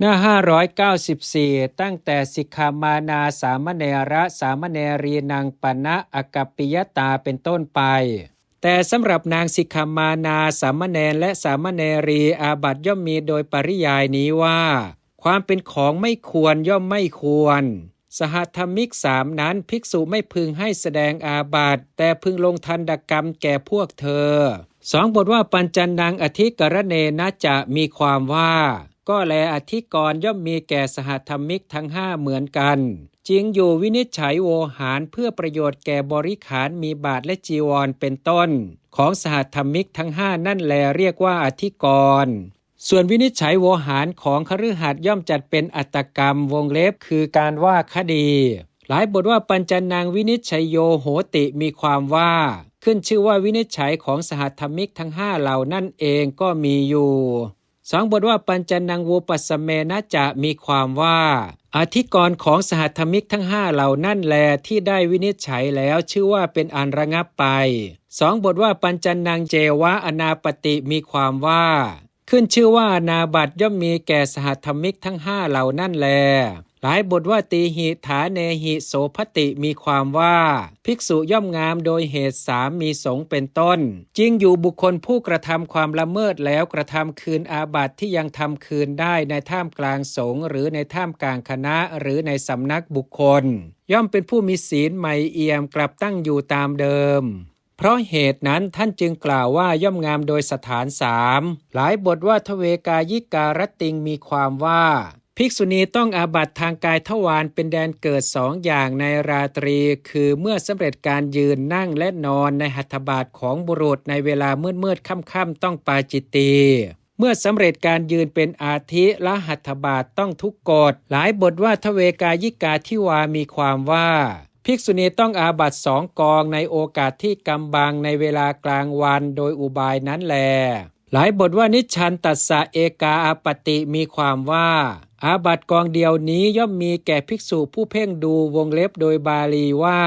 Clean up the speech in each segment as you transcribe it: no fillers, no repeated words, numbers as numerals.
หน้า594ตั้งแต่สิกขามานาสามเณระสามเณรีนางปณะอกัปปิยตาเป็นต้นไปแต่สำหรับนางสิกขามานาสามเณรและสามเณรีอาบัติย่อมมีโดยปริยายนี้ว่าความเป็นของไม่ควรย่อมไม่ควรสหธรรมิกสามนั้นภิกษุไม่พึงให้แสดงอาบัติแต่พึงลงทันตกรรมแก่พวกเธอ2 บทว่าปัญจนังอธิกรเนนะจะมีความว่าก็แลอธิกรณ์ย่อมมีแก่สหธรรมิกทั้ง5เหมือนกันจริงอยู่วินิจฉัยโวหารเพื่อประโยชน์แก่บริขารมีบาทและจีวรเป็นต้นของสหธรรมิกทั้ง5นั่นแลเรียกว่าอธิกรณ์ส่วนวินิจฉัยโวหารของคฤหัสถ์ย่อมจัดเป็นอัตกรรมวงเล็บคือการว่าคดีหลายบทว่าปัญจนังวินิจฉัยโยโหติมีความว่าขึ้นชื่อว่าวินิจฉัยของสหธรรมิกทั้ง5เหล่านั่นเองก็มีอยู่2 บทว่าปัญจนังวูปัสสเมนะจะมีความว่าอธิกรณ์ของสหธรรมิกทั้ง5เหล่านั่นแลที่ได้วินิจฉัยแล้วชื่อว่าเป็นอันระงับไป2 บทว่าปัญจนังเจวะอนาปติมีความว่าขึ้นชื่อว่าอนาบัติย่อมมีแก่สหธรรมิกทั้ง5เหล่านั่นแลหลายบทว่าตีหิฐาเนหิโสภติมีความว่าภิกษุย่อมงามโดยเหตุ3มีสงฆ์เป็นต้นจริงอยู่บุคคลผู้กระทำความละเมิดแล้วกระทำคืนอาบัติที่ยังทำคืนได้ในท่ามกลางสงฆ์หรือในท่ามกลางคณะหรือในสำนักบุคคลย่อมเป็นผู้มีศีลใหม่เอี่ยมกลับตั้งอยู่ตามเดิมเพราะเหตุนั้นท่านจึงกล่าวว่าย่อมงามโดยสถาน3หลายบทว่าทเวกายิการติงมีความว่าภิกษุณีต้องอาบัติทางกายทวารเป็นแดนเกิด2อย่างในราตรีคือเมื่อสำเร็จการยืนนั่งและนอนในหัตถบาทของบุรุษในเวลามืดค่ำต้องปาจิตตีเมื่อสำเร็จการยืนเป็นอาทิละหัตถบาทต้องทุกกฎหลายบทว่าทเวกายิกาทิวามีความว่าภิกษุณีต้องอาบัติ2 กองในโอกาสที่กำบังในเวลากลางวันโดยอุบายนั้นแลหลายบทว่านิชชันตัสสะเอกาอาปติมีความว่าอาบัติกองเดียวนี้ย่อมมีแก่ภิกษุผู้เพ่งดูวงเล็บโดยบาลีว่า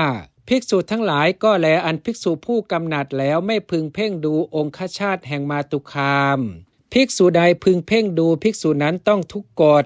ภิกษุทั้งหลายก็แลอันภิกษุผู้กำหนัดแล้วไม่พึงเพ่งดูองคชาตแห่งมาตุคามภิกษุใดพึงเพ่งดูภิกษุนั้นต้องทุกกฎ